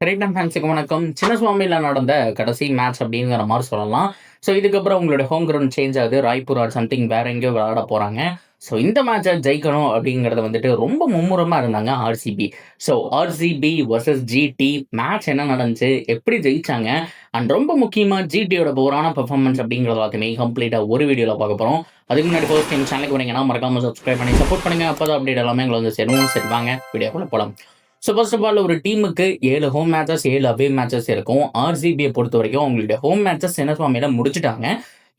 கிரைட்டம் ஃபேன்ஸுக்கு வணக்கம். சின்னசுவாமியில நடந்த கடைசி மேட்ச் அப்படிங்கிற மாரி சொல்லலாம். ஸோ இதுக்கப்புறம் உங்களுடைய ஹோம் கிரவுண்ட் சேஞ்ச் ஆகுது. ராய்ப்பூர் ஆர் சம்திங் வேற எங்கேயோ விளையாட போறாங்க. ஸோ இந்த மேட்ச ஜெயிக்கணும் அப்படிங்கிறத வந்துட்டு ரொம்ப மும்முரமா இருந்தாங்க RCB. So RCB versus GT match என்ன நடந்துச்சு? எப்படி ஜெயிச்சாங்க? அண்ட் ரொம்ப முக்கியமா ஜிடியோட புவரான பெர்ஃபார்மன்ஸ் அப்படிங்கிறது எல்லாத்தையுமே கம்ப்ளீட்டா ஒரு வீடியோல பார்க்க போறோம். அதுக்கு முன்னாடி ஃபர்ஸ்ட் டைம் சேனலுக்கு வரீங்கன்னா மறக்காம சப்ஸ்கிரைப் பண்ணி சப்போர்ட் பண்ணுங்க. அப்பதான் அப்டேட் எல்லாமே எங்களை வந்து சேரும். சரி வாங்க வீடியோக்குள்ள போலாம். ஸோ ஃபர்ஸ்ட் ஆஃப் ஆல் ஒரு டீமுக்கு 7 ஹோம் மேட்சஸ், 7 அவே மேட்சஸ் இருக்கும். ஆர்சிபியை பொறுத்தவரைக்கும் அவங்களுடைய ஹோம் மேட்சஸ் சின்னசுவாமியில முடிச்சுட்டாங்க.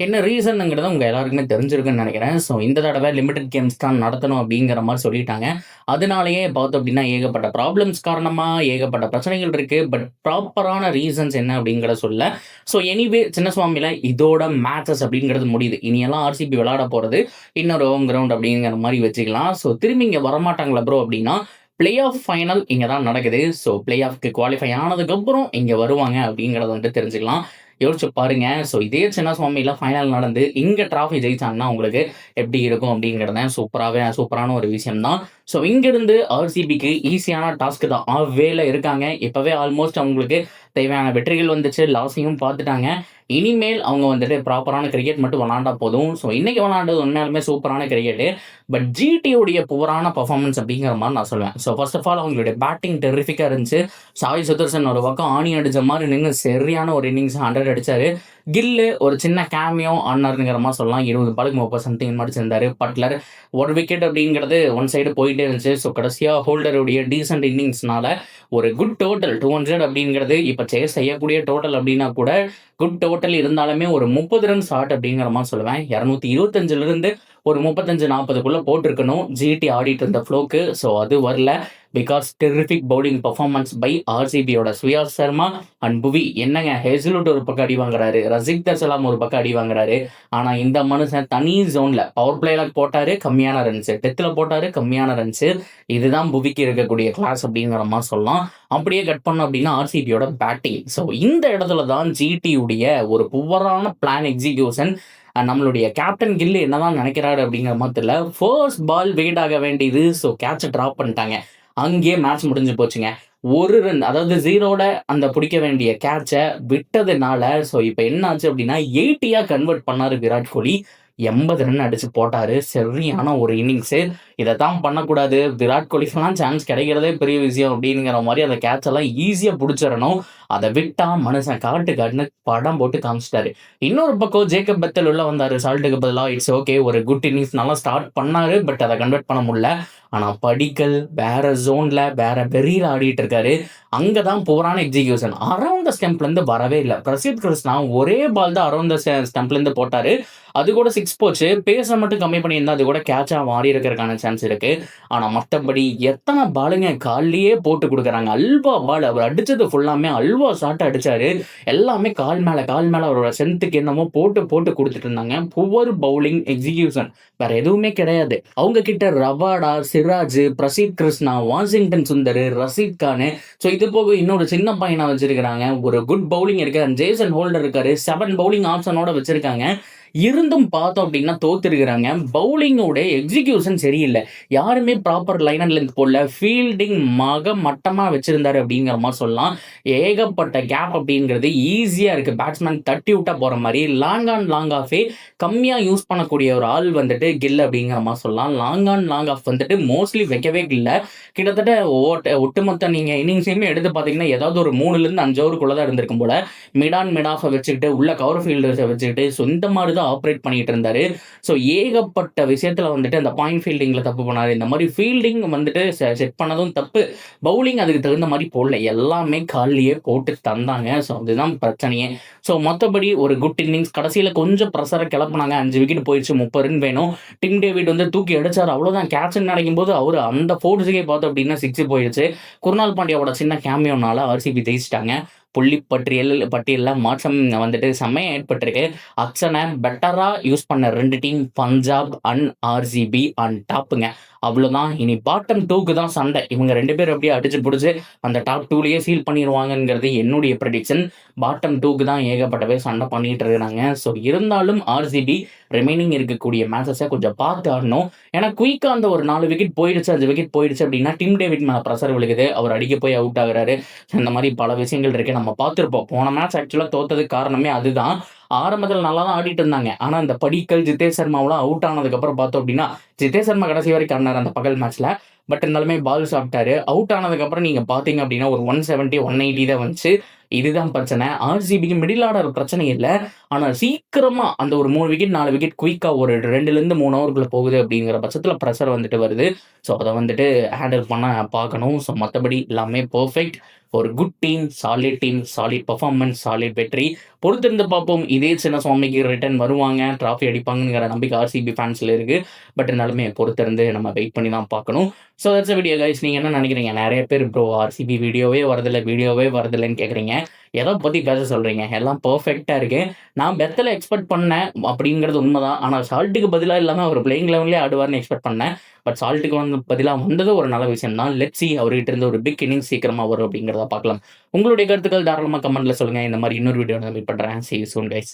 என்ன ரீசன்ங்கிறது உங்க எல்லாருக்குமே தெரிஞ்சிருக்குன்னு நினைக்கிறேன். ஸோ இந்த தடவை லிமிடெட் கேம்ஸ் தான் நடத்தணும் அப்படிங்கிற மாதிரி சொல்லிட்டாங்க. அதனாலேயே பார்த்தோம் அப்படின்னா ஏகப்பட்ட ப்ராப்ளம்ஸ் காரணமா ஏகப்பட்ட பிரச்சனைகள் இருக்கு. பட் ப்ராப்பரான ரீசன்ஸ் என்ன அப்படிங்கிறத சொல்ல. ஸோ எனிவே சின்னசுவாமியில இதோட மேட்சஸ் அப்படிங்கிறது முடியுது. இனியெல்லாம் ஆர்சிபி விளையாட போறது இன்னொரு ஹோம் கிரவுண்ட் அப்படிங்கிற மாதிரி வச்சுக்கலாம். ஸோ திரும்பி இங்கே வரமாட்டாங்களா ப்ரோ அப்படின்னா பிளே ஆஃப் ஃபைனல் இங்கே தான் நடக்குது. ஸோ பிளே ஆஃப்க்கு குவாலிஃபை ஆனதுக்கப்புறம் இங்கே வருவாங்க அப்படிங்கிறத வந்துட்டு தெரிஞ்சுக்கலாம். யோசிச்சு பாருங்க. ஸோ இதே சின்னசுவாமியில் ஃபைனல் நடந்து இங்கே டிராஃபி ஜெயிச்சாங்கன்னா உங்களுக்கு எப்படி இருக்கும் அப்படிங்கிறத சூப்பரான ஒரு விஷயம் தான். ஸோ இங்கிருந்து ஆர்சிபிக்கு ஈஸியான டாஸ்க்கு தான். வேல இருக்காங்க. இப்போவே ஆல்மோஸ்ட் அவங்களுக்கு தேவையான வெற்றிகள் வந்துச்சு. லாஸையும் பார்த்துட்டாங்க. இனிமேல் அவங்க வந்துட்டு ப்ராப்பரான கிரிக்கெட் மட்டும் விளாண்டா போதும். ஸோ இன்னைக்கு விளாண்டது உண்மையாலுமே சூப்பரான கிரிக்கெட்டு. பட் ஜிடியோடைய புவரான பர்ஃபார்மன்ஸ் அப்படிங்கிற மாதிரி நான் சொல்லுவேன். ஸோ ஃபர்ஸ்ட் ஆஃப் ஆல் அவங்களுடைய பேட்டிங் டெரிஃபிக்காக இருந்துச்சு. சாய் சுதர்சன் ஒரு பக்கம் ஆணி அடித்த மாதிரி நின்று சரியான ஒரு இன்னிங்ஸ் 100 அடித்தார். கில்லு ஒரு சின்ன கேமியோ ஆனாருங்கிற மாதிரி சொல்லலாம். 20 பாலுக்கு 30 சம்திங் மாதிரி சேர்ந்தார். பட்லர் ஒரு விக்கெட் அப்படிங்கிறது ஒன் சைடு போயிட்டே இருந்துச்சு. ஸோ கடைசியாக ஹோல்டருடைய டீசென்ட் இன்னிங்ஸ்னால ஒரு குட் டோட்டல் 200 அப்படிங்கிறது இப்போ சேஸ் செய்யக்கூடிய டோட்டல் அப்படின்னா கூட குட் டோட்டல் இருந்தாலுமே ஒரு 30 ரன் ஷாட் அப்படிங்கிற மாதிரி சொல்லுவேன். 225லிருந்து ஒரு 35-40க்குள்ளே போட்டிருக்கணும் ஜிடி ஆடிட்டு இருந்த ஃப்ளோக்கு. ஸோ அது வரல. Because terrific bowling performance by ஆர்சிபியோட சுயாஸ் சர்மா அண்ட் புவி. என்னங்க ஹெஸ்லுட் ஒரு பக்கம் அடி வாங்குறாரு, ரசிக் தர்சலாம் ஒரு பக்கம் அடி வாங்குறாரு. ஆனால் இந்த மனுஷன் தனி ஜோனில் பவர் பிளேல போட்டாரு கம்மியான ரன்ஸு, டெத்தில் போட்டாரு கம்மியான ரன்ஸு. இதுதான் புவிக்கு இருக்கக்கூடிய கிளாஸ் அப்படிங்கிற மாதிரி சொல்லலாம். அப்படியே கட் பண்ணோம் அப்படின்னா ஆர்சிபியோட பேட்டிங். ஸோ இந்த இடத்துல தான் ஜிடியுடைய ஒரு புவரான பிளான் எக்ஸிக்யூஷன். நம்மளுடைய கேப்டன் கில்லு என்னதான் நினைக்கிறாரு அப்படிங்கிற மாதிரி தெரியல. ஃபர்ஸ்ட் பால் வெயிட் ஆக வேண்டியது. ஸோ கேட்சை ட்ராப் பண்ணிட்டாங்க. அங்கேயே மேட்ச் முடிஞ்சு போச்சுங்க. ஒரு ரன், அதாவது 0ல அந்த பிடிக்க வேண்டிய கேட்சை விட்டதுனால ஸோ இப்போ என்ன ஆச்சு அப்படின்னா 80யா கன்வெர்ட் பண்ணாரு விராட் கோலி. 80 ரன் அடிச்சு போட்டாரு. சரியான ஒரு இன்னிங்ஸு. இதை தான் பண்ணக்கூடாது. விராட் கோலிக்கெல்லாம் சான்ஸ் கிடைக்கிறதே பெரிய விஷயம் அப்படிங்கிற மாதிரி அந்த கேட்ச் எல்லாம் ஈஸியாக பிடிச்சிடணும். அதை விட்டா மனுஷன் காட்டுன்னு படம் போட்டு காமிச்சிட்டாரு. இன்னொரு பக்கம் ஜேக்கப் பெத்தல் உள்ள வந்தாரு சால்ட்டுக்கு பதிலாக. இட்ஸ் ஓகே, ஒரு குட் இன்னிங்ஸ் நல்லா ஸ்டார்ட் பண்ணாரு. பட் அதை கன்வெர்ட் பண்ண முடியல. ஆனால் படிக்கல் வேற ஜோன்ல வேற பெரியில் ஆடிட்டு இருக்காரு. அங்கே தான் போரான எக்ஸிக்யூஷன். அரௌண்ட் த ஸ்டெம்ப்லேருந்து வரவே இல்லை. பிரசித் கிருஷ்ணா ஒரே பால் தான் அரௌண்ட் த ஸ்டெம்ப்லேருந்து போட்டாரு. அது கூட 6 போச்சு. பேச மட்டும் கம்மி பண்ணியிருந்தா அது கூட கேட்சாக மாறி இருக்கிறதுக்கான சான்ஸ் இருக்கு. ஆனால் மற்றபடி எத்தனை பாலுங்க காலிலேயே போட்டு கொடுக்குறாங்க. அல்வா பால் அவர் அடிச்சது ஃபுல்லாமே அல்வா ஷாட் அடிச்சாரு. எல்லாமே கால் மேலே அவரோட ஸ்ட்ரென்த்துக்கு என்னமோ போட்டு கொடுத்துட்டு இருந்தாங்க. புவர் பவுலிங் எக்ஸிக்யூஷன் வேற எதுவுமே கிடையாது. அவங்க கிட்ட ரவாடா, சிராஜ், பிரசித் கிருஷ்ணா, வாஷிங்டன் சுந்தர், ரஷீத் கான், ஸோ இது போக இன்னொரு சின்ன பையனை வச்சிருக்கிறாங்க. ஒரு குட் பவுலிங் இருக்கு. ஜேசன் ஹோல்டர் இருக்காரு. 7 பவுலிங் ஆப்ஷனோட வச்சிருக்காங்க. இருந்தும் பார்த்தோம் அப்படின்னா தோத்துருக்கிறாங்க. பவுலிங்கோட எக்ஸிக்யூஷன் சரியில்லை. யாருமே ப்ராப்பர் லைன் அண்ட் லென்த் போடல. ஃபீல்டிங் மட்டமாக வச்சிருந்தாரு அப்படிங்கிற மாதிரி சொல்லலாம். ஏகப்பட்ட கேப் அப்படிங்கிறது ஈஸியாக இருக்குது. பேட்ஸ்மேன் தட்டி விட்டா போகிற மாதிரி லாங் ஆஃபே கம்மியாக யூஸ் பண்ணக்கூடிய ஒரு ஆள் வந்துட்டு கில் அப்படிங்கிற மாதிரி சொல்லலாம். லாங் ஆஃப் வந்துட்டு மோஸ்ட்லி வைக்கவே இல்லை. கிட்டத்தட்ட ஒட்டுமொத்த நீங்கள் இன்னிங்ஸையுமே எடுத்து பார்த்தீங்கன்னா ஏதாவது ஒரு 3-5 ஓவருக்குள்ளே தான் இருந்திருக்கும் போல. மிட் ஆஃபை வச்சுக்கிட்டு உள்ள கவர் ஃபீல்டர்ஸை வச்சுக்கிட்டு ஸோ இந்த மாதிரி தான் ஆப்ரேட் பண்ணிட்டு இருந்தாரு. ஸோ ஏகப்பட்ட விஷயத்துல வந்துட்டு அந்த பாயிண்ட் ஃபீல்டிங்ல தப்பு பண்ணாரு. இந்த மாதிரி ஃபீல்டிங் வந்துட்டு செட் பண்ணதும் தப்பு. பவுலிங் அதுக்கு தகுந்த மாதிரி போடல. எல்லாமே காலிலேயே போட்டு தந்தாங்க. ஸோ அதுதான் பிரச்சனையே. ஸோ மற்றபடி ஒரு குட் இன்னிங்ஸ். கடைசியில் கொஞ்சம் ப்ரெஷரை கிளப்புனாங்க. 5 விக்கெட் போயிடுச்சு. 30 ரன் வேணும். டிம் டேவிட் வந்து தூக்கி அடிச்சார். அவ்வளோதான். கேட்ச் நினைக்கும் போது அவர் அந்த ஃபோர்ஸுக்கே பார்த்தோம் அப்படின்னா 6 போயிடுச்சு. குருநாள் பாண்டியாவோட சின்ன கேமியோனால ஆர்சிபி ஜெயிச்சிட்டாங்க. புள்ளி பட்டியல்ல மாற்றம் வந்துட்டு செம்மையா ஏற்பட்டிருக்கு. அக்ஷனை பெட்டரா யூஸ் பண்ண 2 team Punjab and RCB and டாப்புங்க. அவ்வளோதான். இனி பாட்டம் 2க்கு தான் சண்டை. இவங்க 2 பேரும் எப்படியோ அடிச்சு புடிச்சு அந்த டாப் 2லயே சீல் பண்ணிருவாங்கங்கிறது என்னுடைய ப்ரெடிக்ஷன். பாட்டம் 2க்கு தான் ஏகப்பட்ட பேர் சண்டை பண்ணிட்டு இருக்காங்க. ஸோ இருந்தாலும் ஆர்சிபி ரிமைனிங் இருக்கக்கூடிய மேட்சஸை கொஞ்சம் பார்த்து ஆடணும். ஏன்னா குயிக்கா அந்த ஒரு 4 விக்கெட் போயிடுச்சு, 5 விக்கெட் போயிடுச்சு அப்படின்னா டிம் டேவிட் மேல ப்ரெஷர் விழுகுது. அவர் அடிக்க போய் அவுட் ஆகுறாரு. இந்த மாதிரி பல விஷயங்கள் இருக்கு. நம்ம பார்த்துருப்போம். போன மேட்ச் ஆக்சுவலா தோத்ததுக்கு காரணமே அதுதான். ஆரம்பத்தில் நல்லா தான் ஆடிட்டு இருந்தாங்க. ஆனா இந்த படிக்கல், ஜிதேஷ் சர்மாவெல்லாம் அவுட் ஆனதுக்கப்புறம் பார்த்தோம் அப்படின்னா, ஜிதேஷ் சர்மா கடைசி வரைக்கும் ஆடினார் அந்த பகல் மேட்ச்ல. பட் இருந்தாலுமே பால் சாப்பிட்டாரு. அவுட் ஆனதுக்கப்புறம் நீங்க பார்த்தீங்க அப்படின்னா ஒரு 170, 180 தான் வந்துச்சு. இதுதான் பிரச்சனை. ஆர்சிபிக்கு மிடில் ஆர்டர் பிரச்சனை இல்ல. ஆனா சீக்கிரமா அந்த ஒரு 3 விக்கெட், 4 விக்கெட் குயிக்கா ஒரு 2லேருந்து 3 ஓவருக்குள்ள போகுது அப்படிங்கிற பட்சத்துல பிரஷர் வந்துட்டு வருது. ஸோ அத வந்துட்டு ஹேண்டில் பண்ண பார்க்கணும். ஸோ மத்தபடி எல்லாமே பெர்ஃபெக்ட். ஒரு good team, solid performance, solid வெற்றி. பொறுத்திருந்து பார்ப்போம். இதே சின்னசுவாமிக்கு ரிட்டர்ன் வருவாங்க, டிராஃபி அடிப்பாங்கங்கிற நம்பிக்கை ஆர்சிபி ஃபேன்ஸ்ல இருக்கு. பட் இருந்தாலுமே பொறுத்திருந்து நம்ம வெயிட் பண்ணி தான் பார்க்கணும். So that's video guys. நீங்க என்ன நினைக்கிறீங்க? நிறைய பேர் ப்ரோ ஆர்சிபி வீடியோவே வரதில்லன்னு கேட்குறீங்க. எதை பத்தி பேச சொல்றீங்க? எல்லாம் பெர்ஃபெக்ட்டா இருக்கு. நான் பெத்தல எக்ஸ்பெக்ட் பண்ணேன் அப்படிங்கிறது உண்மைதான். ஆனா சால்ட்டுக்கு பதிலா இல்லாம அவர் பிளேயிங் 11லயே ஆடுவார்னு எக்ஸ்பெக்ட் பண்ணேன். பட் சால்ட்டுக்கு பதிலா வந்தது ஒரு நல்ல விஷயம் தான். லெட்ஸ் சி அவர்கிட்ட இருந்து ஒரு பிக் இன்னிங்ஸ் சீக்கிரமா வரும் அப்படிங்கிறத பார்க்கலாம். உங்களுடைய கருத்துக்கள் தாராளமா கமெண்ட்ல சொல்லுங்க. இந்த மாதிரி இன்னொரு வீடியோ மீட் பண்றேன். See you soon guys.